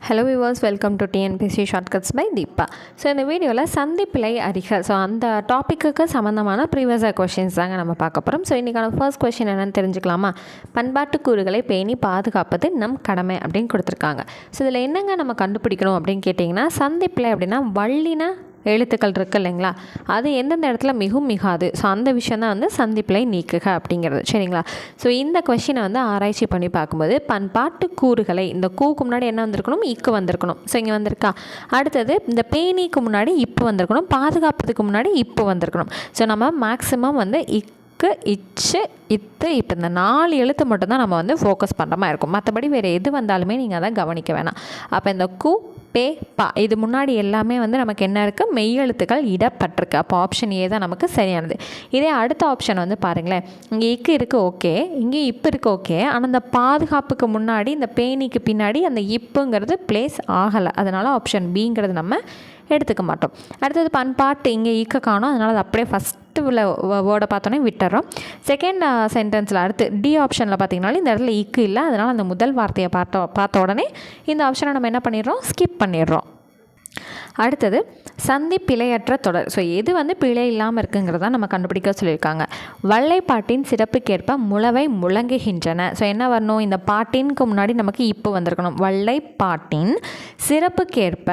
Hello viewers, welcome to TNPSC shortcuts by Deepa. So இந்த வீடியோவில் சந்திப்பிழை அறிக, ஸோ அந்த டாப்பிக்கு சம்மந்தமான ப்ரீவியஸ் கொஷின்ஸ் தாங்க நம்ம பார்க்க போகிறோம். ஸோ இன்றைக்கான ஃபர்ஸ்ட் கொஷின் என்னென்னு தெரிஞ்சுக்கலாமா? பண்பாட்டு கூறுகளை பேணி பாதுகாப்பது நம் கடமை அப்படின்னு கொடுத்துருக்காங்க. ஸோ இதில் என்னங்க நம்ம கண்டுபிடிக்கணும் அப்படின்னு கேட்டிங்கன்னா, சந்திப்பிழை அப்படின்னா வள்ளின எழுத்துக்கள் இருக்குது இல்லைங்களா, அது எந்தெந்த இடத்துல மிகவும் மிகாது, ஸோ அந்த விஷயம் தான் வந்து சந்திப்பிழை நீக்குக அப்படிங்கிறது. சரிங்களா? ஸோ இந்த கொஷினை வந்து ஆராய்ச்சி பண்ணி பார்க்கும்போது பண்பாட்டு கூறுகளை, இந்த கூக்கு முன்னாடி என்ன வந்திருக்கணும், இக்கு வந்திருக்கணும். ஸோ இங்கே வந்திருக்கா. அடுத்தது இந்த பேணிக்கு முன்னாடி இப்போ வந்திருக்கணும், பாதுகாப்பதுக்கு முன்னாடி இப்போ வந்திருக்கணும். ஸோ நம்ம மேக்ஸிமம் வந்து இக்கு, இச்சு, இத்து, இப்போ இந்த 4 எழுத்து மட்டும்தான் நம்ம வந்து ஃபோக்கஸ் பண்ணுற மாதிரி இருக்கும். மற்றபடி வேறு எது வந்தாலுமே நீங்கள் அதை கவனிக்க வேணாம். அப்போ இந்த கு, பே, பா இது முன்னாடி எல்லாமே வந்து நமக்கு என்ன இருக்குது, மெய்யெழுத்துக்கள் இடப்பட்டிருக்கு. அப்போ ஆப்ஷன் ஏ தான் நமக்கு சரியானது. இதே அடுத்த ஆப்ஷன் வந்து பாருங்களேன், இங்கே இக்கு இருக்குது ஓகே, இங்கே இப்போ இருக்குது ஓகே, ஆனால் அந்த பாதுகாப்புக்கு முன்னாடி இந்த பேணிக்கு பின்னாடி அந்த இப்புங்கிறது பிளேஸ் ஆகலை. அதனால் ஆப்ஷன் பிங்கிறது நம்ம எடுத்துக்க மாட்டோம். அடுத்தது பண்பாட்டு, இங்கே ஈக்க காணும், அதனால் அது அப்படியே ஃபஸ்ட்டு உள்ள வேர்டை பார்த்தோன்னே விட்டுறோம். செகண்ட் சென்டென்ஸில் அடுத்து டி ஆப்ஷனில் பார்த்திங்கனாலும் இந்த இடத்துல இக்கு இல்லை, அதனால் அந்த முதல் வார்த்தையை பார்த்த உடனே இந்த ஆப்ஷனை நம்ம என்ன பண்ணிடுறோம், ஸ்கிப் பண்ணிடுறோம். அடுத்தது சந்தி பிழையற்ற தொடர். ஸோ எது வந்து பிழை இல்லாமல் இருக்குங்கிறத நம்ம கண்டுபிடிக்க சொல்லியிருக்காங்க. வள்ளைப்பாட்டின் சிறப்புக்கேற்ப முளவை முழங்குகின்றன. ஸோ என்ன வரணும், இந்த பாட்டின்க்கு முன்னாடி நமக்கு இப்போ வந்திருக்கணும். வள்ளைப்பாட்டின் சிறப்புக்கேற்ப.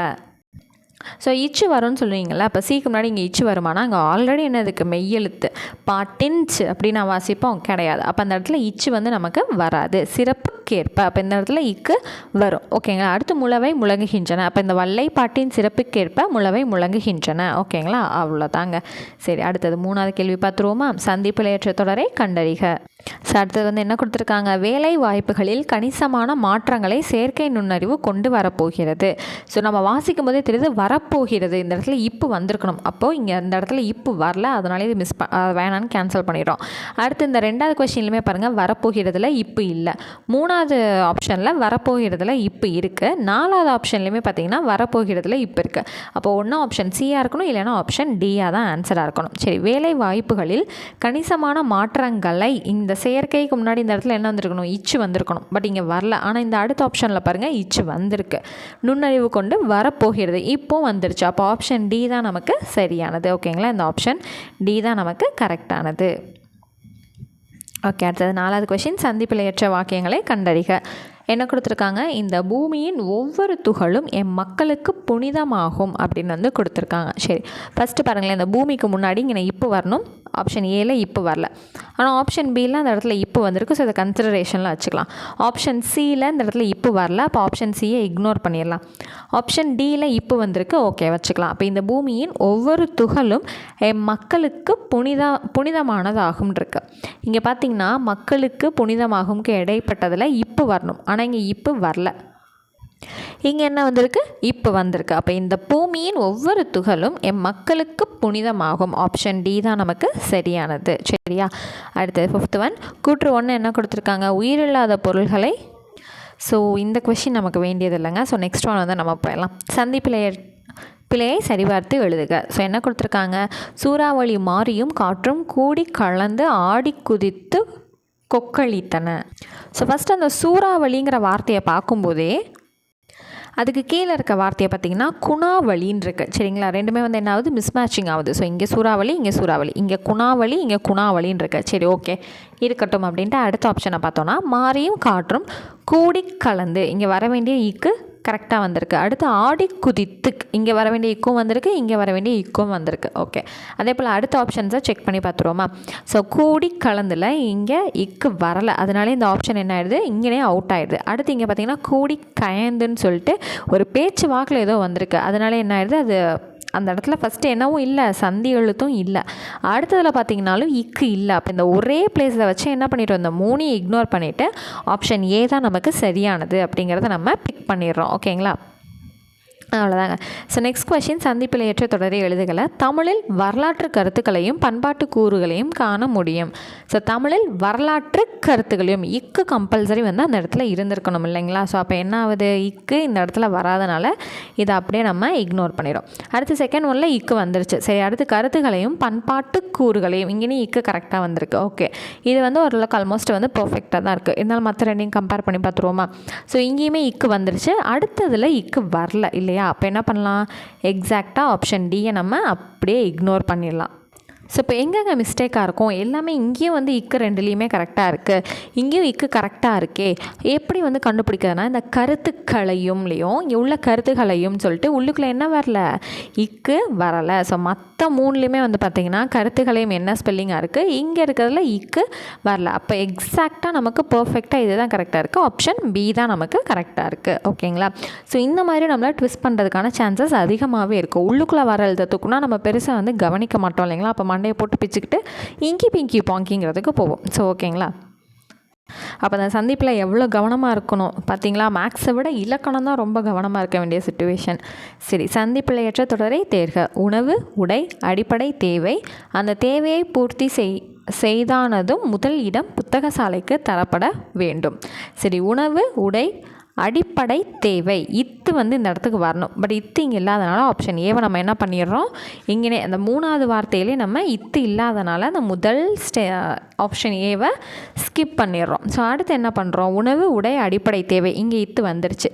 ஸோ இச்சு வரும்னு சொல்லுவீங்களா, அப்போ சீக்கு முன்னாடி இங்கே இச்சு வருமானா, அங்கே ஆல்ரெடி என்ன இருக்குது, மெய்யெழுத்து. பாட்டின்ச்சு அப்படின்னு நான் வாசிப்போம் கிடையாது. அப்போ அந்த இடத்துல இச்சு வந்து நமக்கு வராது. சிறப்புக்கேற்ப, அப்போ இந்த இடத்துல இக்கு வரும். ஓகேங்களா? அடுத்து முளவை முழங்குகின்றன. அப்போ இந்த வள்ளைப்பாட்டின் சிறப்புக்கேற்ப முளவை முழங்குகின்றன. ஓகேங்களா? அவ்வளோதாங்க. சரி, அடுத்தது 3வது கேள்வி பார்த்துருவோமா? சந்தி பிழையற்ற தொடரை கண்டறிக. ஸோ அடுத்தது வந்து என்ன கொடுத்துருக்காங்க, வேலை வாய்ப்புகளில் கணிசமான மாற்றங்களை செயற்கை நுண்ணறிவு கொண்டு வரப்போகிறது. ஸோ நம்ம வாசிக்கும் போதே தெரியுது வரப்போகிறது, இந்த இடத்துல இப்போ வந்திருக்கணும். அப்போது இங்கே இந்த இடத்துல இப்போ வரல, அதனால இது வேணான்னு கேன்சல் பண்ணிடுறோம். அடுத்து இந்த 2வது கொஸ்டின்லையுமே பாருங்கள், வரப்போகிறதுல இப்போ இல்லை. 3வது ஆப்ஷனில் வரப்போகிறதுல இப்போ இருக்குது. 4வது ஆப்ஷன்லையுமே பார்த்தீங்கன்னா வரப்போகிறதுல இப்போ இருக்குது. அப்போது ஒன்றா ஆப்ஷன் சியாக இருக்கணும், இல்லைனா ஆப்ஷன் டியாக தான் ஆன்சராக இருக்கணும். சரி, வேலை வாய்ப்புகளில் கணிசமான மாற்றங்களை, இந்த செயற்கைக்கு முன்னாடி இந்த இடத்துல என்ன வந்திருக்கணும், இச்சு வந்திருக்கணும். பட் இங்கே வரல. ஆனால் இந்த அடுத்த ஆப்ஷனில் பாருங்கள் இச்சு வந்திருக்கு. நுண்ணறிவு கொண்டு வரப்போகிறது இப்போ வந்துருச்சு. அப்போ ஆப்ஷன் டி தான் நமக்கு சரியானது. ஓகேங்களா? இந்த ஆப்ஷன் டி தான் நமக்கு கரெக்டானது. ஓகே, அடுத்தது 4வது கொஸ்டின், சந்திப்பிழையற்ற வாக்கியங்களை கண்டறிக. என்ன கொடுத்துருக்காங்க, இந்த பூமியின் ஒவ்வொரு துகளும் என் மக்களுக்கு புனிதமாகும் அப்படின்னு வந்து கொடுத்துருக்காங்க. சரி, ஃபஸ்ட்டு பாருங்களேன், இந்த பூமிக்கு முன்னாடி இங்கே இப்போ வரணும். ஆப்ஷன் ஏல இப்போ வரல, ஆனால் ஆப்ஷன் பியில் அந்த இடத்துல இப்போ வந்திருக்கு. ஸோ அதை கன்சிடரேஷனில் வச்சுக்கலாம். ஆப்ஷன் சியில் இந்த இடத்துல இப்போ வரல, அப்போ ஆப்ஷன் சியை இக்னோர் பண்ணிடலாம். ஆப்ஷன் டியில் இப்போ வந்திருக்கு, ஓகே வச்சுக்கலாம். அப்போ இந்த பூமியின் ஒவ்வொரு துகளும் என் மக்களுக்கு புனிதமானதாகும் இருக்கு. இங்கே பார்த்தீங்கன்னா மக்களுக்கு புனிதமாகும்க்கு இடைப்பட்டதில் இப்போ வரணும், ஆனால் இங்கே இப்போ வரல. இங்கே என்ன வந்திருக்கு, இப்போ வந்திருக்கு. அப்போ இந்த பூமியின் ஒவ்வொரு துகளும் என் மக்களுக்கு புனிதமாகும். ஆப்ஷன் டி தான் நமக்கு சரியானது. சரியா? அடுத்தது 5th ஒன், கூற்று 1 என்ன கொடுத்துருக்காங்க, உயிரில்லாத பொருள்களை. ஸோ இந்த கொஷின் நமக்கு வேண்டியது இல்லைங்க. ஸோ நெக்ஸ்ட் ஒன் வந்து நம்ம போயிடலாம். சந்தி பிழையை சரிபார்த்து எழுதுக. ஸோ என்ன கொடுத்துருக்காங்க, சூறாவளி மாறியும் காற்றும் கூடி கலந்து ஆடி குதித்து கொக்களித்தன. ஸோ ஃபஸ்ட்டு அந்த சூறாவளிங்கிற வார்த்தையை பார்க்கும்போதே அதுக்கு கீழே இருக்க வார்த்தையை பார்த்திங்கன்னா குணாவளின்னு இருக்குது. சரிங்களா? ரெண்டுமே வந்து என்ன ஆகுது, மிஸ்மேட்சிங் ஆகுது. ஸோ இங்கே சூறாவளி, இங்கே சூறாவளி, இங்கே குணாவளி, இங்கே குணாவளின்னு இருக்கு. சரி, ஓகே இருக்கட்டும் அப்படின்ட்டு அடுத்த ஆப்ஷனை பார்த்தோன்னா, மாறியும் காற்றும் கூடி கலந்து, இங்கே வர வேண்டிய ஈக்கு கரெக்டாக வந்திருக்கு. அடுத்து ஆடி குதித்து, இங்கே வர வேண்டிய இக்கும் வந்திருக்கு, இங்கே வர வேண்டிய இக்கும் வந்திருக்கு. ஓகே, அதே போல் அடுத்த ஆப்ஷன்ஸை செக் பண்ணி பார்த்துருவோமா? ஸோ கூடி கலந்தில் இங்கே இக்கு வரலை, அதனால இந்த ஆப்ஷன் என்ன ஆயிடுது, இங்கேயே அவுட் ஆகிடுது. அடுத்து இங்கே பார்த்திங்கன்னா கூடி கயந்துன்னு சொல்லிட்டு ஒரு பேச்சு வாக்கில் ஏதோ வந்திருக்கு, அதனால என்ன ஆயிடுது, அது அந்த இடத்துல ஃபஸ்ட்டு என்னவும் இல்லை, சந்தி எழுத்தும் இல்லை. அடுத்ததில் பார்த்திங்கனாலும் இக்கு இல்லை. அப்போ இந்த ஒரே பிளேஸில் வச்சு என்ன பண்ணிட்டோம், இந்த 3ஐயும் இக்னோர் பண்ணிவிட்டு ஆப்ஷன் ஏ தான் நமக்கு சரியானது அப்படிங்கிறத நம்ம பிக் பண்ணிடுறோம். ஓகேங்களா? அவ்வளோதாங்க. ஸோ நெக்ஸ்ட் கொஷின், சந்திப்பில் ஏற்ற தொடரை எழுதுகளை. தமிழில் வரலாற்று கருத்துக்களையும் பண்பாட்டு கூறுகளையும் காண முடியும். ஸோ தமிழில் வரலாற்று கருத்துக்களையும் இக்கு கம்பல்சரி வந்து அந்த இடத்துல இருந்திருக்கணும் இல்லைங்களா? ஸோ அப்போ என்ன ஆகுது, இக்கு இந்த இடத்துல வராதனால இதை அப்படியே நம்ம இக்னோர் பண்ணிடும். அடுத்து செகண்ட் ஒன்றில் இக்கு வந்துருச்சு. சரி, அடுத்து கருத்துக்களையும் பண்பாட்டு கூறுகளையும் இங்கேயும் இக்கு கரெக்டாக வந்திருக்கு. ஓகே, இது வந்து ஓரளவுக்கு ஆல்மோஸ்ட் வந்து பர்ஃபெக்டாக தான் இருக்குது. இருந்தாலும் மற்ற ரெண்டையும் கம்பேர் பண்ணி பார்த்துருவோமா? ஸோ இங்கேயுமே இக்கு வந்துருச்சு, அடுத்ததில் இக்கு வரல இல்லையா? அப்போ என்ன பண்ணலாம், எக்ஸாக்டாக ஆப்ஷன் டியை நம்ம அப்படியே இக்னோர் பண்ணிடலாம். ஸோ இப்போ எங்கெங்கே மிஸ்டேக்காக இருக்கும், எல்லாமே இங்கேயும் வந்து இக்கு ரெண்டுலேயுமே கரெக்டாக இருக்குது, இங்கேயும் இக்கு கரெக்டாக இருக்கே, எப்படி வந்து கண்டுபிடிக்கிறதுனா இந்த கருத்துக்களையும்லேயும் இங்கே உள்ள கருத்துக்களையும் சொல்லிட்டு உள்ளுக்குள்ளே என்ன வரல, இக்கு வரலை. ஸோ மற்ற மூணுலேயுமே வந்து பார்த்திங்கன்னா கருத்துக்களையும் என்ன ஸ்பெல்லிங்காக இருக்குது, இங்கே இருக்கிறதுல இக்கு வரல. அப்போ எக்ஸாக்டாக நமக்கு பர்ஃபெக்டாக இது தான் கரெக்டாக இருக்குது, ஆப்ஷன் பி தான் நமக்கு கரெக்டாக இருக்குது. ஓகேங்களா? ஸோ இந்த மாதிரி நம்மளை ட்விஸ்ட் பண்ணுறதுக்கான சான்சஸ் அதிகமாகவே இருக்குது. உள்ளுக்குள்ளே வர எழுதத்துக்குன்னா நம்ம பெருசாக வந்து கவனிக்க மாட்டோம் இல்லைங்களா? அப்போ மண்டையை போட்டு பிச்சுக்கிட்டு இங்கி பிங்கி பாங்கிங்கிறதுக்கு போவோம். ஸோ ஓகேங்களா? அப்போ அந்த சந்திப்பில் எவ்வளோ கவனமாக இருக்கணும் பார்த்தீங்களா? மேக்ஸை விட இலக்கணம் தான் ரொம்ப கவனமாக இருக்க வேண்டிய சுச்சுவேஷன். சரி, சந்திப்பில் ஏற்ற தொடரை தேர்க. உணவு, உடை, அடிப்படை தேவை. அந்த தேவையை பூர்த்தி செய்தானதும் முதல் இடம் புத்தக சாலைக்கு தரப்பட வேண்டும். சரி, உணவு, உடை, அடிப்படை தேவை, இத்து வந்து இந்த இடத்துக்கு வரணும். பட் இத்து இங்கே இல்லாதனால ஆப்ஷன் ஏவை நம்ம என்ன பண்ணிடுறோம், இங்கே அந்த மூணாவது வார்த்தையிலே நம்ம இத்து இல்லாதனால அந்த முதல் ஆப்ஷன் ஏவை ஸ்கிப் பண்ணிடுறோம். ஸோ அடுத்து என்ன பண்ணுறோம், உணவு, உடை, அடிப்படை தேவை, இங்கே இத்து வந்துருச்சு.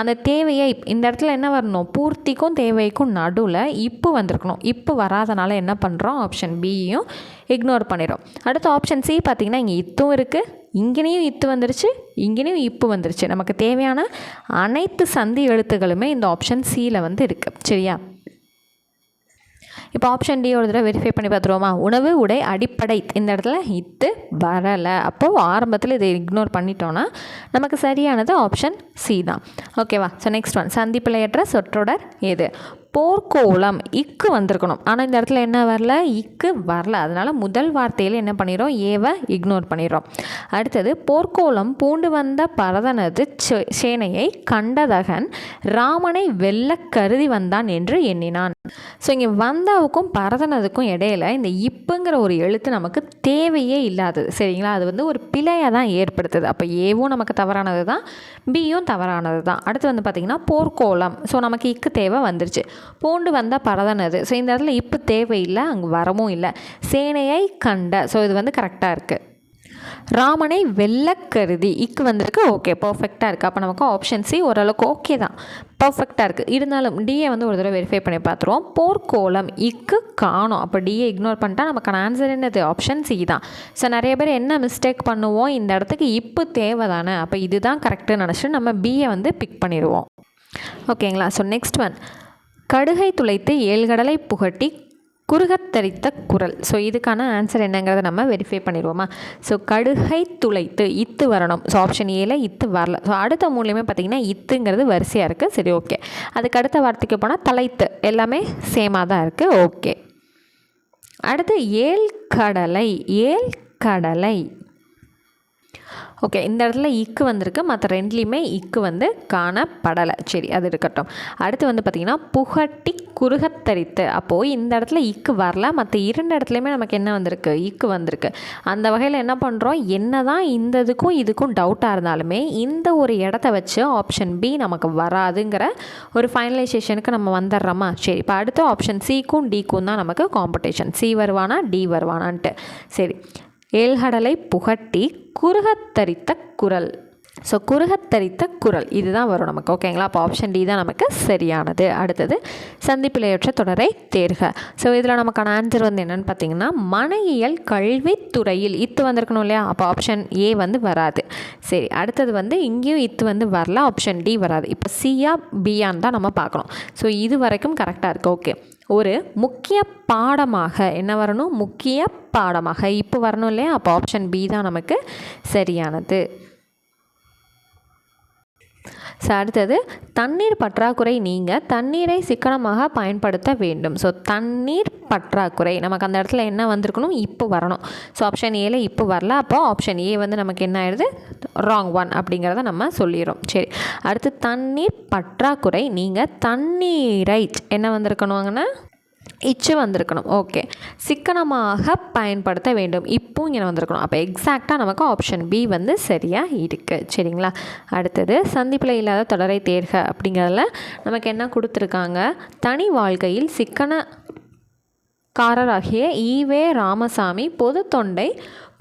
அந்த தேவையை இந்த இடத்துல என்ன வரணும், பூர்த்திக்கும் தேவைக்கும் நடுவில் இப்போ வந்திருக்கணும். இப்போ வராதனால என்ன பண்ணுறோம், ஆப்ஷன் பியும் இக்னோர் பண்ணிடும். அடுத்து ஆப்ஷன் சி பார்த்திங்கன்னா இங்கே இத்தும் இருக்குது, இங்கேயும் இத்து வந்துருச்சு, இங்கேயும் இப்பு வந்துருச்சு. நமக்கு தேவையான அனைத்து சந்தி எழுத்துக்களுமே இந்த ஆப்ஷன் சியில் வந்து இருக்குது. சரியா? இப்போ ஆப்ஷன் டி ஒரு தடவை வெரிஃபை பண்ணி பார்த்துருவோமா? உணவு, உடை, அடிப்படை, இந்த இடத்துல இத்து வரலை. அப்போது ஆரம்பத்தில் இதை இக்னோர் பண்ணிட்டோன்னா நமக்கு சரியானது ஆப்ஷன் சி தான். ஓகேவா? ஸோ நெக்ஸ்ட் ஒன், சந்திப்பில் ஏற்ற சொற்றொடர் எது? போர்க்கோளம், இக்கு வந்திருக்கணும், ஆனால் இந்த இடத்துல என்ன வரல, இக்கு வரல. அதனால் முதல் வார்த்தையில் என்ன பண்ணிடுறோம், ஏவை இக்னோர் பண்ணிடுறோம். அடுத்தது, போர்க்கோளம் பூண்டு வந்த பரதனது சேனையை கண்டதகன் ராமனை வெல்ல கருதி வந்தான் என்று எண்ணினான். ஸோ இங்கே வந்தாவுக்கும் பரதனதுக்கும் இடையில இந்த இப்புங்கிற ஒரு எழுத்து நமக்கு தேவையே இல்லாதது. சரிங்களா? அது வந்து ஒரு பிழையை தான் ஏற்படுத்துது. அப்போ ஏவும் நமக்கு தவறானது தான், பியும் தவறானது தான். அடுத்து வந்து பார்த்திங்கன்னா போர்க்கோளம், ஸோ நமக்கு இக்கு தேவை வந்துருச்சு. பூண்டு வந்தால் பரதனது, ஸோ இந்த இடத்துல இப்போ தேவையில்லை, அங்கே வரவும் இல்லை. சேனையை கண்ட, ஸோ இது வந்து கரெக்டாக இருக்குது. ராமனை வெல்ல கருதி, இக்கு வந்திருக்கு. ஓகே, பர்ஃபெக்டாக இருக்குது. அப்போ நமக்கு ஆப்ஷன் சி ஓரளவுக்கு ஓகே தான், பர்ஃபெக்டாக இருக்குது. இருந்தாலும் டிஏ வந்து ஒரு தடவை வெரிஃபை பண்ணி பார்த்துருவோம். போர்க்கோளம், இக்கு காணோம். அப்போ டிஏ இக்னோர் பண்ணிட்டா நமக்கான ஆன்சர் என்னது, ஆப்ஷன் சி தான். ஸோ நிறைய பேர் என்ன மிஸ்டேக் பண்ணுவோம், இந்த இடத்துக்கு இப்போ தேவை தானே, அப்போ இதுதான் கரெக்டுன்னு நினச்சிட்டு நம்ம பிஏ வந்து பிக் பண்ணிடுவோம். ஓகேங்களா? ஸோ நெக்ஸ்ட் ஒன், கடுகை துளைத்து ஏழ்கடலை புகட்டி குறுகத்தரித்த குரல். ஸோ இதுக்கான ஆன்சர் என்னங்கிறத நம்ம வெரிஃபை பண்ணிடுவோமா? ஸோ கடுகை துளைத்து இத்து வரணும். ஸோ ஆப்ஷன் ஏல இத்து வரல. ஸோ அடுத்த மூணுலேயுமே பார்த்திங்கன்னா இத்துங்கிறது வரிசையாக இருக்குது. சரி, ஓகே. அதுக்கு அடுத்த வார்த்தைக்கு போனால் தலைத்து, எல்லாமே சேமாக தான் இருக்குது. ஓகே. அடுத்து ஏழ்கடலை, ஏழ்கடலை. ஓகே, இந்த இடத்துல இக்கு வந்திருக்கு, மற்ற ரெண்டுலேயுமே இக்கு வந்து காணப்படலை. சரி, அது இருக்கட்டும். அடுத்து வந்து பார்த்திங்கன்னா புகட்டி குறுகத்தரித்து, அப்போது இந்த இடத்துல இக்கு வரல, மற்ற இரண்டு இடத்துலையுமே நமக்கு என்ன வந்திருக்கு, இக்கு வந்திருக்கு. அந்த வகையில் என்ன பண்ணுறோம், என்ன தான் இந்த இதுக்கும் டவுட்டாக இருந்தாலுமே இந்த ஒரு இடத்த வச்சு ஆப்ஷன் பி நமக்கு வராதுங்கிற ஒரு ஃபைனலைசேஷனுக்கு நம்ம வந்துடுறோமா? சரி, இப்போ அடுத்து ஆப்ஷன் சிக்கும் டிக்கும் தான் நமக்கு காம்படிஷன். சி வருவானா, டி வருவானான்ட்டு. சரி, ஏழ்கடலை புகட்டி குறுகத்தரித்த குரல். ஸோ குறுகத்தரித்த குரல் இதுதான் வரும் நமக்கு. ஓகேங்களா? அப்போ ஆப்ஷன் டி தான் நமக்கு சரியானது. அடுத்தது, சந்திப்பிழையற்ற தொடரை தேர்க. ஸோ இதில் நமக்கான ஆன்சர் வந்து என்னென்னு பார்த்தீங்கன்னா, மனையியல் கல்வித்துறையில் இத்து வந்திருக்கணும் இல்லையா? அப்போ ஆப்ஷன் ஏ வந்து வராது. சரி, அடுத்தது வந்து இங்கேயும் இத்து வந்து வரல, ஆப்ஷன் டி வராது. இப்போ சியா பியான்னு தான் நம்ம பார்க்கணும். ஸோ இது வரைக்கும் கரெக்டாக இருக்குது. ஓகே. ஒரு முக்கிய பாடமாக என்ன வரணும், முக்கிய பாடமாக இப்போ வரணும் இல்லையா? அப்போ ஆப்ஷன் பி தான் நமக்கு சரியானது. ஸோ அடுத்தது தண்ணீர் பற்றாக்குறை நீங்க தண்ணீரை சிக்கனமாக பயன்படுத்த வேண்டும். ஸோ தண்ணீர் பற்றாக்குறை நமக்கு அந்த இடத்துல என்ன வந்திருக்கணும், இப்போ வரணும். ஸோ ஆப்ஷன் ஏல இப்போ வரல, அப்போ ஆப்ஷன் ஏ வந்து நமக்கு என்ன ஆயிடுது, ராங் ஒன் அப்படிங்கிறத நம்ம சொல்லிடுறோம். சரி, அடுத்து தண்ணீர் பற்றாக்குறை நீங்கள் தண்ணீரை என்ன வந்திருக்கணுங்கன்னா இச்சு வந்திருக்கணும். ஓகே, சிக்கனமாக பயன்படுத்த வேண்டும் இப்போ இங்கே வந்திருக்கணும். அப்போ எக்ஸாக்டாக நமக்கு ஆப்ஷன் பி வந்து சரியாக இருக்குது. சரிங்களா, அடுத்தது சந்திப்பில் இல்லாத தொடரை தேர்க அப்படிங்கிறதுல நமக்கு என்ன கொடுத்துருக்காங்க, தனி வாழ்க்கையில் சிக்கனக்காரராகிய ஈவே ராமசாமி பொது தொண்டை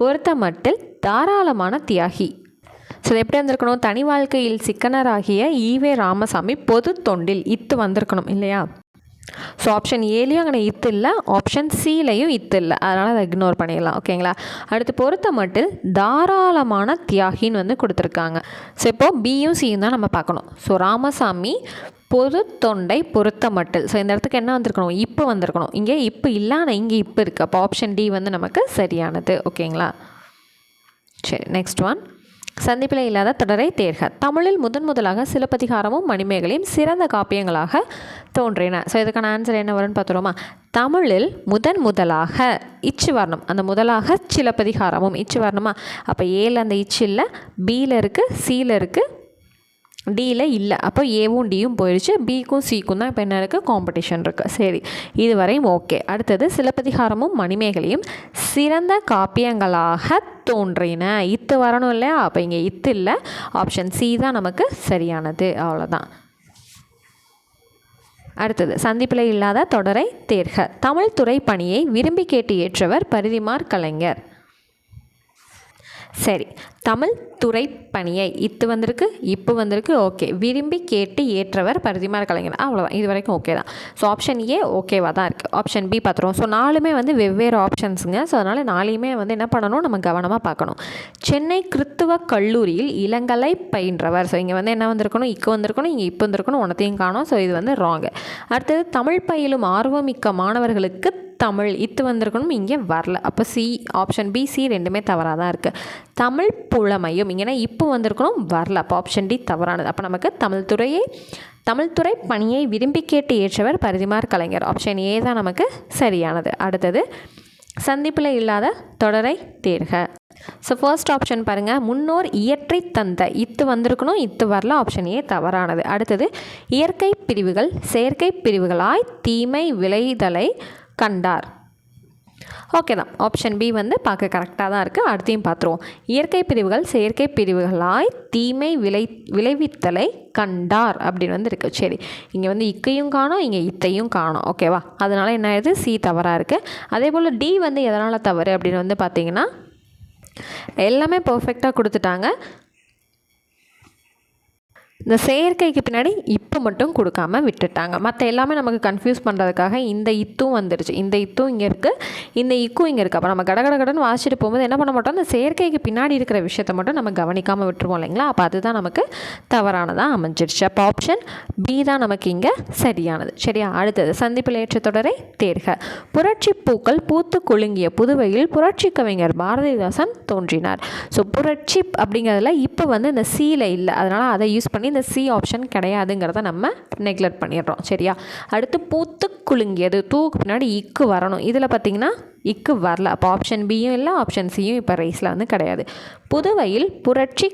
பொறுத்தமட்டில் தாராளமான தியாகி. ஸோ இது எப்படி வந்திருக்கணும், தனி வாழ்க்கையில் சிக்கனராகிய ஈவே ராமசாமி பொது தொண்டில் இத்து வந்திருக்கணும் இல்லையா. ஸோ ஆப்ஷன் ஏலையும் அங்கே இத்து இல்லை, ஆப்ஷன் சிலையும் இத்து இல்லை, அதனால் அதை இக்னோர் பண்ணிடலாம். ஓகேங்களா, அடுத்து பொறுத்த மட்டில் தாராளமான தியாகின்னு வந்து கொடுத்துருக்காங்க. ஸோ இப்போது பியும் சியும் தான் நம்ம பார்க்கணும். ஸோ ராமசாமி பொது தொண்டை பொறுத்த மட்டில், ஸோ இந்த இடத்துக்கு என்ன வந்திருக்கணும், இப்போ வந்திருக்கணும். இங்கே இப்போ இல்லை, ஆனால் இங்கே இப்போ இருக்குது. அப்போ ஆப்ஷன் டி வந்து நமக்கு சரியானது. ஓகேங்களா, சரி, நெக்ஸ்ட் ஒன், சந்திப்பில் இல்லாத தொடரை தேர்க. தமிழில் முதலாக சிலப்பதிகாரமும் மணிமேகலையும் சிறந்த காப்பியங்களாக தோன்றின. ஸோ இதுக்கான ஆன்சர் என்ன வரும்னு பார்த்துருவோமா. தமிழில் முதலாக இச்சு வரணும், அந்த முதலாக சிலப்பதிகாரமும் இச்சு வரணுமா. அப்போ ஏல அந்த இச்சு இல்லை, பியில் இருக்குது, சியில் இருக்குது, டியில் இல்லை. அப்போ ஏவும் டியும் போயிடுச்சு, பிக்கும் சிக்கும் தான் இப்போ என்ன இருக்குது, காம்படிஷன் இருக்குது. சரி, இது வரையும் ஓகே. அடுத்தது சிலப்பதிகாரமும் மணிமேகலையும் சிறந்த காப்பியங்களாக தோன்றின, இத்து வரணும் இல்லையா. அப்போ இங்கே இத்து இல்லை, ஆப்ஷன் சி தான் நமக்கு சரியானது. அவ்வளோதான். அடுத்தது சந்திப்பில் இல்லாத தொடரை தேர்க. தமிழ் துறை பணியை விரும்பி கேட்டு ஏற்றவர் பரிதிமாற் கலைஞர். சரி, தமிழ் துறை பணியை இத்து வந்திருக்கு, இப்போ வந்திருக்கு. ஓகே, விரும்பி கேட்டு ஏற்றவர் பரிதிமாற் கலைஞர். அவ்வளோதான், இது வரைக்கும் ஓகே தான். ஸோ ஆப்ஷன் ஏ ஓகேவாக தான் இருக்குது. ஆப்ஷன் பி பார்த்துருவோம். ஸோ நாலுமே வந்து வெவ்வேறு ஆப்ஷன்ஸுங்க. ஸோ அதனால் நாளையுமே வந்து என்ன பண்ணணும், நம்ம கவனமாக பார்க்கணும். சென்னை கிறித்துவ கல்லூரியில் இளங்கலை பயின்றவர். ஸோ இங்கே வந்து என்ன வந்திருக்கணும், இக்கு வந்திருக்கணும், இங்கே இப்போ வந்திருக்கணும், ஒன்றத்தையும் காணும். ஸோ இது வந்து ராங்கு. அடுத்தது தமிழ் பயிலும் ஆர்வமிக்க மாணவர்களுக்கு தமிழ் இத்து வந்திருக்கணும், இங்கே வரல. அப்போ சி, ஆப்ஷன் பி சி ரெண்டுமே தவறாக தான் இருக்குது. தமிழ் புலமையும் இங்கே இப்போ வந்திருக்கணும், வரல. அப்போ ஆப்ஷன் டி தவறானது. அப்போ நமக்கு தமிழ் துறை பணியை விரும்பி கேட்டு ஏற்றவர் பரிதிமாற் கலைஞர். ஆப்ஷன் ஏ தான் நமக்கு சரியானது. அடுத்தது சந்திப்பில் இல்லாத தொடரை தேர்க. ஸோ ஃபர்ஸ்ட் ஆப்ஷன் பாருங்கள், முன்னோர் இயற்றி தந்த இத்து வந்திருக்கணும், இத்து வரல. ஆப்ஷன் ஏ தவறானது. அடுத்தது இயற்கை பிரிவுகள் செயற்கை பிரிவுகளாய் தீமை விளைதலை கண்டார். ஓகே தான், ஆப்ஷன் பி வந்து பார்க்க கரெக்டாக தான் இருக்குது. அடுத்தையும் பார்த்துருவோம். இயற்கை பிரிவுகள் செயற்கை பிரிவுகளாய் தீமை விளைவித்தலை கண்டார் அப்படின்னு வந்து இருக்குது. சரி, இங்கே வந்து இக்கையும் காணும், இங்கே இத்தையும் காணும். ஓகேவா, அதனால் என்ன ஆயிடுது, சி தவறாக இருக்குது. அதே போல் டி வந்து எதனால் தவறு அப்படின்னு வந்து பார்த்திங்கன்னா எல்லாமே பர்ஃபெக்டாக கொடுத்துட்டாங்க. இந்த செயற்கைக்கு பின்னாடி இப்போ மட்டும் கொடுக்காமல் விட்டுட்டாங்க. மற்ற எல்லாமே நமக்கு கன்ஃபியூஸ் பண்ணுறதுக்காக இந்த இத்தும் வந்துருச்சு, இந்த இத்தும் இங்கே இருக்குது, இந்த இக்கும் இங்கே இருக்குது. அப்போ நம்ம கடன்னு வாசிச்சுட்டு போகும்போது என்ன பண்ண மாட்டோம், இந்த செயற்கைக்கு பின்னாடி இருக்கிற விஷயத்தை மட்டும் நம்ம கவனிக்காமல் விட்டுருவோம் இல்லைங்களா. அப்போ அதுதான் நமக்கு தவறானதாக அமைஞ்சிருச்சு. அப்போ ஆப்ஷன் பி தான் நமக்கு இங்கே சரியானது. சரியா, அடுத்தது சந்திப்பில் ஏற்ற தொடரை தேர்க. புரட்சி பூக்கள் பூத்து குலுங்கிய புதுவையில் புரட்சி கவிஞர் பாரதிதாசன் தோன்றினார். ஸோ புரட்சி அப்படிங்கிறதுல இப்போ வந்து இந்த சீல இல்லை, அதனால் அதை யூஸ் பண்ணி இந்த சி ஆப்ஷன் கிடையாதுங்கிறத நம்ம நெக்லெக்ட் பண்ணிடுறோம். சரியா, அடுத்து பூத்து குலுங்கியது, தூக்கு பின்னாடி இக்கு வரணும். இதில் பார்த்திங்கன்னா இக்கு வரல. அப்போ ஆப்ஷன் பியும் இல்லை, ஆப்ஷன் சியும் இப்போ ரைஸில் வந்து கிடையாது. புதுவையில் புரட்சி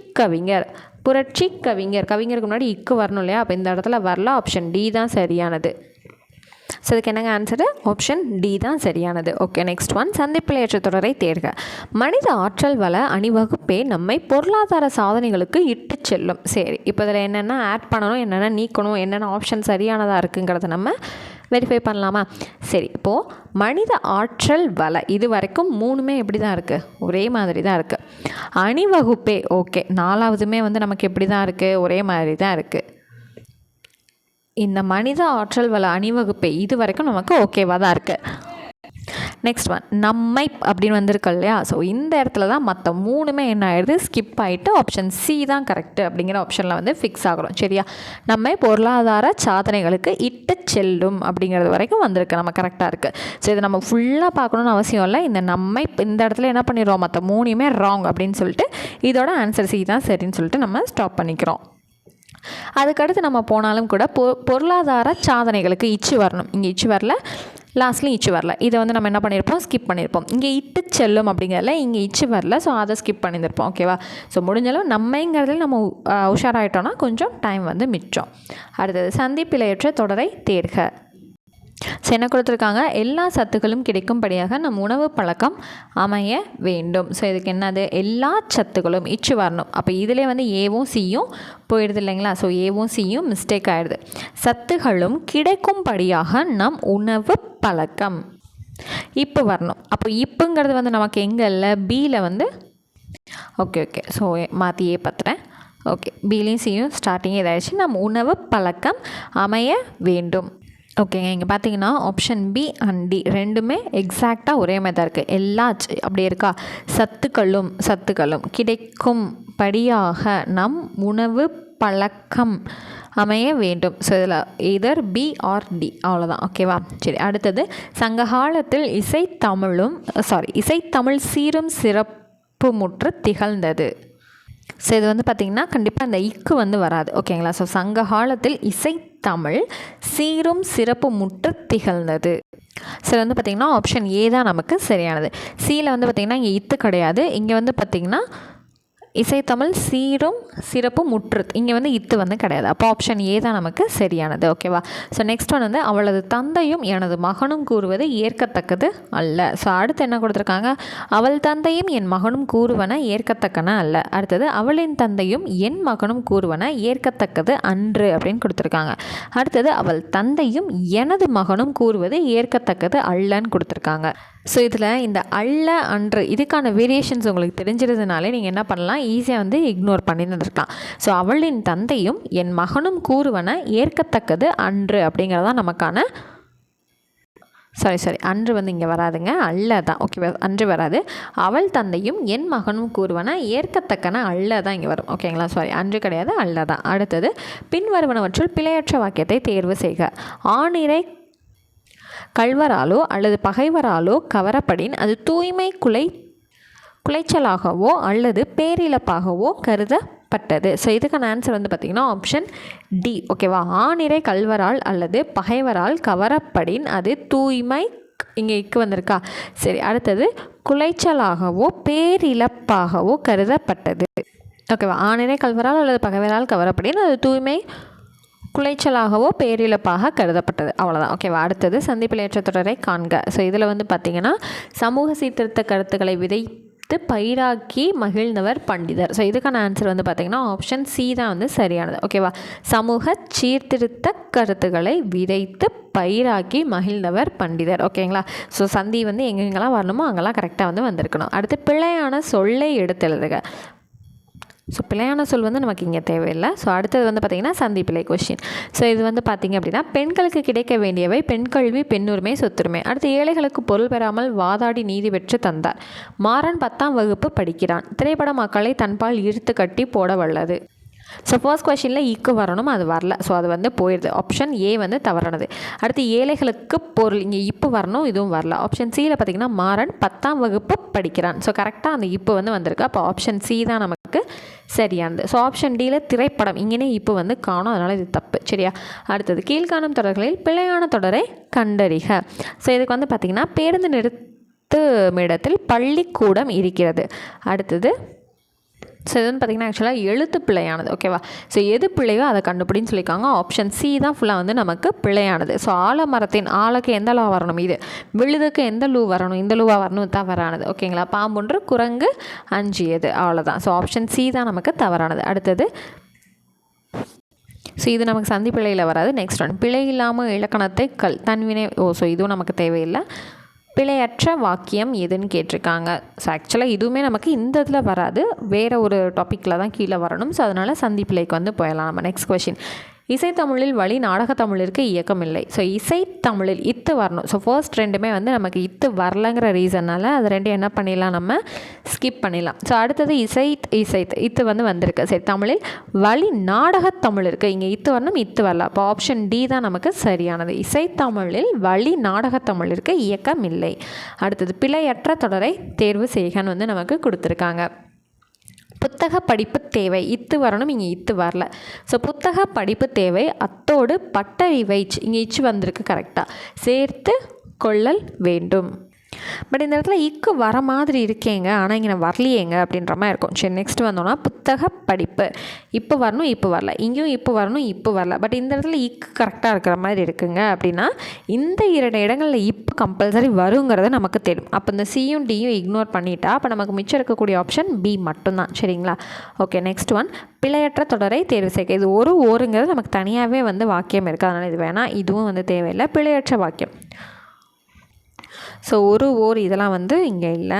கவிஞருக்கு முன்னாடி இக்கு வரணும் இல்லையா. அப்போ இந்த இடத்துல வரல. ஆப்ஷன் டி தான் சரியானது. ஸோ இதுக்கு என்னங்க ஆன்சரு, ஆப்ஷன் டி தான் சரியானது. ஓகே, நெக்ஸ்ட் ஒன், சந்திப்பில் ஏற்ற தொடரை தேர்க. மனித ஆற்றல் வள அணிவகுப்பே நம்மை பொருளாதார சாதனைகளுக்கு இட்டு செல்லும். சரி, இப்போ இதில் என்னென்ன ஆட் பண்ணணும், என்னென்ன நீக்கணும், என்னென்ன ஆப்ஷன் சரியானதாக இருக்குங்கிறத நம்ம வெரிஃபை பண்ணலாமா. சரி, இப்போது மனித ஆற்றல் வள இது வரைக்கும் மூணுமே எப்படி தான் இருக்குது, ஒரே மாதிரி தான் இருக்குது. அணிவகுப்பே ஓகே, நாலாவதுமே வந்து நமக்கு எப்படி தான் இருக்குது, ஒரே மாதிரி தான் இருக்குது. இந்த மனித ஆற்றல் வள அணிவகுப்பை இது வரைக்கும் நமக்கு ஓகேவாக தான் இருக்குது. நெக்ஸ்ட் ஒன், நம்மை அப்படின்னு வந்திருக்கு இல்லையா. ஸோ இந்த இடத்துல தான் மற்ற மூணுமே என்ன ஆயிடுது, ஸ்கிப் ஆகிட்டு ஆப்ஷன் சி தான் கரெக்டு அப்படிங்கிற ஆப்ஷனில் வந்து ஃபிக்ஸ் ஆகிறோம். சரியா, நம்மை பொருளாதார சாதனைகளுக்கு இட்டு செல்லும் அப்படிங்கிறது வரைக்கும் வந்திருக்கு, நம்ம கரெக்டாக இருக்குது. ஸோ இதை நம்ம ஃபுல்லாக பார்க்கணுன்னு அவசியம் இல்லை. இந்த நம்மை இந்த இடத்துல என்ன பண்ணிடுறோம், மற்ற மூணுமே ராங் அப்படின்னு சொல்லிட்டு இதோட ஆன்சர் சி தான் சரின்னு சொல்லிட்டு நம்ம ஸ்டாப் பண்ணிக்கிறோம். அதுக்கடுத்து நம்ம போனாலும் கூட பொருளாதார சாதனைகளுக்கு இச்சு வரணும். இங்கே இச்சு வரல, லாஸ்ட்லேயும் இச்சு வரல. இதை வந்து நம்ம என்ன பண்ணியிருப்போம், ஸ்கிப் பண்ணியிருப்போம். இங்கே இட்டு செல்லும் அப்படிங்கிறதுல இங்கே இச்சு வரல, ஸோ அதை ஸ்கிப் பண்ணியிருப்போம். ஓகேவா? ஸோ முடிஞ்சளவு நம்மங்கிறதுல நம்ம உஷாராயிட்டோம்னா கொஞ்சம் டைம் வந்து மிச்சம். அடுத்தது சந்திப்பிழையற்ற தொடரை தேர்க. ஸோ என்ன கொடுத்துருக்காங்க, எல்லா சத்துக்களும் கிடைக்கும்படியாக நம் உணவு பழக்கம் அமைய வேண்டும். ஸோ இதுக்கு என்னது, எல்லா சத்துக்களும் இச்சு வரணும். அப்போ இதிலே வந்து ஏவும் சியும் போயிடுது இல்லைங்களா? ஸோ ஏவும் சியும் மிஸ்டேக் ஆகிடுது. சத்துக்களும் கிடைக்கும்படியாக நம் உணவு பழக்கம் இப்போ வரணும். அப்போ இப்போங்கிறது வந்து நமக்கு எங்கே இல்லை, பியில் வந்து ஓகே. ஸோ மாற்றி ஏ பார்த்துறேன். ஓகே, பிலையும் சியும் ஸ்டார்டிங்கே இதாகிடுச்சு. நம் உணவு பழக்கம் அமைய வேண்டும். ஓகேங்க, இங்கே பார்த்தீங்கன்னா ஆப்ஷன் பி அண்ட் டி ரெண்டுமே எக்ஸாக்டாக ஒரே மாதிரி தான் இருக்குது. எல்லா அப்படி இருக்கா, சத்துக்களும் கிடைக்கும் படியாக நம் உணவு பழக்கம் அமைய வேண்டும். ஸோ இதில் எதர் பி ஆர் டி, அவ்வளோதான். ஓகேவா? சரி, அடுத்தது சங்ககாலத்தில் இசைத்தமிழ் சீரும் சிறப்பு முற்று திகழ்ந்தது. ஸோ இது வந்து பார்த்திங்கன்னா கண்டிப்பாக இந்த இக்கு வந்து வராது. ஓகேங்களா? ஸோ சங்க காலத்தில் இசைத்தமிழ் சீரும் சிறப்பு முற்று திகழ்ந்தது. ஸோ வந்து பார்த்திங்கன்னா ஆப்ஷன் ஏ தான் நமக்கு சரியானது. சியில் வந்து பார்த்திங்கன்னா இங்கே இத்து கிடையாது. இங்கே வந்து பார்த்திங்கன்னா இசைத்தமிழ் சீரும் சிறப்பு முற்று, இங்கே வந்து இத்து வந்து கிடையாது. அப்போ ஆப்ஷன் ஏ தான் நமக்கு சரியானது. ஓகேவா? ஸோ நெக்ஸ்ட் ஒன் வந்து அவளது தந்தையும் எனது மகனும் கூறுவது ஏற்கத்தக்கது அல்ல. ஸோ அடுத்து என்ன கொடுத்துருக்காங்க, அவள் தந்தையும் என் மகனும் கூறுவன ஏற்கத்தக்கன அல்ல. அடுத்தது அவளின் தந்தையும் என் மகனும் கூறுவன ஏற்கத்தக்கது அன்று அப்படின்னு கொடுத்துருக்காங்க. அடுத்தது அவள் தந்தையும் எனது மகனும் கூறுவது ஏற்கத்தக்கது அல்லன்னு கொடுத்துருக்காங்க. ஸோ இதில் இந்த அல்ல அன்று இதுக்கான வேரியேஷன்ஸ் உங்களுக்கு தெரிஞ்சிருந்ததுனாலே நீங்கள் என்ன பண்ணலாம், ஈஸியாக வந்து இக்னோர் பண்ணியிருந்துருக்கலாம். ஸோ அவளின் தந்தையும் என் மகனும் கூறுவன ஏற்கத்தக்கது அன்று அப்படிங்கிறதான் நமக்கான சாரி அன்று வந்து இங்கே வராதுங்க, அல்ல தான். ஓகே, அன்று வராது. அவள் தந்தையும் என் மகனும் கூறுவன ஏற்கத்தக்கன அல்ல தான் இங்கே வரும். ஓகேங்களா? அன்று கிடையாது, அல்ல தான். அடுத்தது பின்வருவனவற்றுள் பிழையற்ற வாக்கியத்தை தேர்வு செய்க. ஆணிரை கள்வராலோ அல்லது பகைவராலோ கவரப்படின் அது தூய்மை குலைச்சலாகவோ அல்லது பேரிழப்பாகவோ கருதப்பட்டது. ஸோ இதுக்கான ஆன்சர் வந்து பார்த்திங்கன்னா ஆப்ஷன் டி. ஓகேவா? ஆணிரை கள்வரால் அல்லது பகைவரால் கவரப்படின் அது தூய்மை, இங்கே இக்கு வந்திருக்கா? சரி, அடுத்தது குலைச்சலாகவோ பேரிழப்பாகவோ கருதப்பட்டது. ஓகேவா? ஆணிரை கள்வரால் அல்லது பகைவரால் கவரப்படின் அது தூய்மை குலைச்சலாகவோ பேரிழப்பாக கருதப்பட்டது. அவ்வளோதான். ஓகேவா? அடுத்தது சந்திப்பிழையற்ற தொடரை காண்க. ஸோ இதில் வந்து பார்த்திங்கன்னா சமூக சீர்திருத்த கருத்துக்களை விதைத்து பயிராக்கி மகிழ்ந்தவர் பண்டிதர். ஸோ இதுக்கான ஆன்சர் வந்து பார்த்திங்கன்னா ஆப்ஷன் சி தான் வந்து சரியானது. ஓகேவா? சமூக சீர்திருத்த கருத்துக்களை விதைத்து பயிராக்கி மகிழ்ந்தவர் பண்டிதர். ஓகேங்களா? ஸோ சந்தி வந்து எங்கெங்கெல்லாம் வரணுமோ அங்கெல்லாம் கரெக்டாக வந்து வந்திருக்கணும். அடுத்து பிழையான சொல்லை எடுத்தெழுதுக. ஸோ பிழையான சொல் வந்து நமக்கு இங்கே தேவையில்லை. ஸோ அடுத்தது வந்து பார்த்திங்கன்னா சந்திப்பிழை கொஷின். ஸோ இது வந்து பார்த்திங்க அப்படின்னா பெண்களுக்கு கிடைக்க வேண்டியவை பெண் கல்வி, பெண்ணுரிமை, சொத்துரிமை. அடுத்து ஏழைகளுக்கு பொருள் பெறாமல் வாதாடி நீதி பெற்று தந்தார். மாறன் 10ஆம் வகுப்பு படிக்கிறான். திரைப்பட மக்களை தன்பால் ஈர்த்து கட்டி போட வல்லது. ஸோ ஃபர்ஸ்ட் கொஷினில் ஈக்கு வரணும், அது வரல. ஸோ அது வந்து போயிடுது. ஆப்ஷன் ஏ வந்து தவறானது. அடுத்து ஏழைகளுக்கு பொருள், இங்கே இப்போ வரணும், இதுவும் வரல. ஆப்ஷன் சியில் பார்த்திங்கன்னா மாறன் 10ஆம் வகுப்பு படிக்கிறான். ஸோ கரெக்டாக அந்த இப்போ வந்து வந்திருக்கு. அப்போ ஆப்ஷன் சி தான் நமக்கு சரியானது. ஸோ ஆப்ஷன் டியில் திரைப்படம், இங்கேனே இப்போ வந்து காணும், அதனால் இது தப்பு. சரியா? அடுத்தது கீழ்காணும் தொடர்களில் பிழையான தொடரை கண்டறிக. ஸோ இதுக்கு வந்து பார்த்திங்கன்னா பேருந்து நிறுத்துமிடத்தில் பள்ளிக்கூடம் இருக்கிறது. அடுத்தது ஸோ இது வந்து பார்த்திங்கன்னா ஆக்சுவலாக எழுத்து பிழையானது. ஓகேவா? ஸோ எது பிழையோ அதை கண்டுபிடின்னு சொல்லியிருக்காங்க. ஆப்ஷன் சி தான் ஃபுல்லாக வந்து நமக்கு பிழையானது. ஸோ ஆலமரத்தின் ஆளுக்கு எந்த லூ வரணும், இது விழுதுக்கு எந்த லூ வரணும், இந்த லூவாக வரணும், தவறானது. ஓகேங்களா? பாம்பொன்று குரங்கு அஞ்சியது, அவ்வளோதான். ஸோ ஆப்ஷன் சி தான் நமக்கு தவறானது. அடுத்தது ஸோ இது நமக்கு சந்தி பிழையில் வராது. நெக்ஸ்ட் ஒன் பிழை இல்லாமல் இலக்கணத்தை தன்வினை. ஸோ இதுவும் நமக்கு தேவையில்லை. பிழையற்ற வாக்கியம் எதுன்னு கேட்டிருக்காங்க. ஸோ ஆக்சுவலாக இதுவுமே நமக்கு இந்த இதில் வராது, வேறு ஒரு டாப்பிக்கில் தான் கீழே வரணும். ஸோ அதனால் சந்திப்பிழைக்கு வந்து போயிடலாம் நம்ம. நெக்ஸ்ட் கொஷின் இசைத்தமிழில் வழி நாடகத்தமிழிற்கு இயக்கம் இல்லை. ஸோ இசைத்தமிழில் இத்து வரணும். ஸோ ஃபர்ஸ்ட் ரெண்டுமே வந்து நமக்கு இத்து வரலங்கிற ரீசனால் அது ரெண்டும் என்ன பண்ணிடலாம், நம்ம ஸ்கிப் பண்ணிடலாம். ஸோ அடுத்தது இத்து வந்து வந்திருக்கு. சரி, தமிழில் வழி நாடகத்தமிழ் இருக்குது, இங்கே இத்து வரணும், இத்து வரல. அப்போ ஆப்ஷன் டி தான் நமக்கு சரியானது. இசைத்தமிழில் வழி நாடகத்தமிழிற்கு இயக்கம் இல்லை. அடுத்தது பிழையற்ற தொடரை தேர்வு செய்கன்னு வந்து நமக்கு கொடுத்துருக்காங்க. புத்தக படிப்பு தேவை இத்து வரணும், இங்கே இத்து வரல. ஸோ புத்தக படிப்பு தேவை அத்தோடு பட்டறிவை இங்கே இச்சு வந்திருக்கு கரெக்டாக, சேர்த்து கொள்ளல் வேண்டும். பட் இந்த இடத்துல இக்கு வர மாதிரி இருக்கேங்க, ஆனால் இங்கே நான் வரலையேங்க அப்படின்ற மாதிரி இருக்கும். சரி, நெக்ஸ்ட் வந்தோன்னா புத்தக படிப்பு இப்போ வரணும், இப்போ வரல, இங்கேயும் இப்போ வரணும், இப்போ வரல. பட் இந்த இடத்துல இக்கு கரெக்டாக இருக்கிற மாதிரி இருக்குங்க. அப்படின்னா இந்த 2 இடங்களில் இப்போ கம்பல்சரி வருங்கிறத நமக்கு தெரியும். அப்போ இந்த சியும் டியும் இக்னோர் பண்ணிட்டா அப்போ நமக்கு மிச்சம் இருக்கக்கூடிய ஆப்ஷன் பி மட்டும்தான். சரிங்களா? ஓகே, நெக்ஸ்ட் ஒன் பிழையற்ற தொடரை தேர்வு செய்க. இது ஓருங்கிறது நமக்கு தனியாகவே வாக்கியம் இருக்குது, அதனால் இது வேணாம். இதுவும் தேவையில்லை. பிழையற்ற வாக்கியம். ஸோ ஓர் இதெல்லாம் இங்கே இல்லை.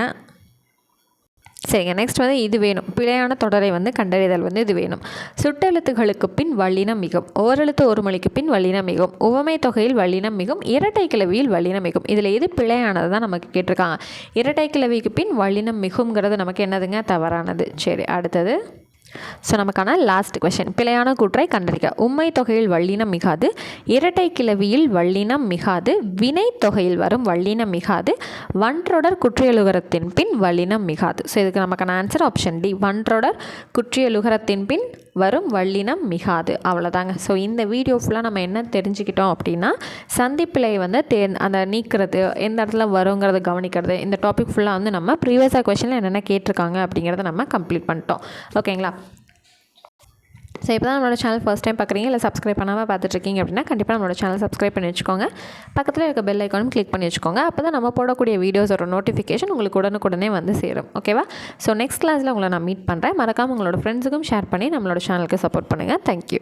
சரிங்க, நெக்ஸ்ட் இது வேணும். பிழையான தொடரை கண்டறிதல் இது வேணும். சுட்டெழுத்துகளுக்கு பின் வல்லினம் மிகும், ஓரெழுத்து ஒரு மொழிக்கு பின் வல்லினம் மிகும், உவமை தொகையில் வல்லினம் மிகும், இரட்டை கிளவியில் வல்லினம் மிகும். இதில் எது பிழையானது தான் நமக்கு கேட்டிருக்காங்க. இரட்டை கிளவிக்கு பின் வல்லினம் மிகுங்கிறது நமக்கு என்னதுங்க? தவறானது. சரி, அடுத்தது ஸோ நமக்கான லாஸ்ட் கொஷின். பிழையான கூற்றை கண்டறிக. உம்மை தொகையில் வல்லினம் மிகாது, இரட்டை கிளவியில் வல்லினம் மிகாது, வினை தொகையில் வரும் வல்லினம் மிகாது, வன்றொடர் குற்றியலுகரத்தின் பின் வல்லினம் மிகாது. ஸோ இதுக்கு நமக்கான ஆன்சர் ஆப்ஷன் டி, வன்றொடர் குற்றியலுகரத்தின் பின் வரும் வல்லினம் மிகாது. அவ்வளோதாங்க. ஸோ இந்த வீடியோ ஃபுல்லாக நம்ம என்ன தெரிஞ்சுக்கிட்டோம் அப்படின்னா, சந்திப்பிழை அந்த நீக்கிறது, எந்த இடத்துல வருங்கிறத கவனிக்கிறது, இந்த டாபிக் ஃபுல்லாக நம்ம ப்ரீவியஸாக கொஷனில் என்னென்ன கேட்டிருக்காங்க அப்படிங்கிறத நம்ம கம்ப்ளீட் பண்ணிட்டோம். ஓகேங்களா? ஸோ இப்போ தான் நம்மளோட சேனல் ஃபஸ்ட் டைம் பார்க்குறீங்க, இல்லை சப்ஸ்கிரைப் பண்ணாமல் பார்த்துட்ருக்கீங்க அப்படின்னா கண்டிப்பாக நம்மளோட சேனல் சப்ஸ்கிரைப் பண்ணி வச்சுக்கோங்க. பக்கத்தில் இருக்க பெல் ஐக்கானும் கிளிக் பண்ணி வச்சுக்கோங்க. அப்போ தான் நம்ம போடக்கூடிய வீடியோஸோட நோட்டிஃபிகேஷன் உங்களுக்கு உடனுக்குடனே சேரும். ஓகேவா? ஸோ நெக்ஸ்ட் கிளாஸில் உங்களை நான் மீட் பண்ணுறேன். மறக்காமல் உங்களோட ஃப்ரெண்ட்ஸுக்கும் ஷேர் பண்ணி நம்மளோட சேனலுக்கு சப்போர்ட் பண்ணுங்கள். தேங்க்யூ.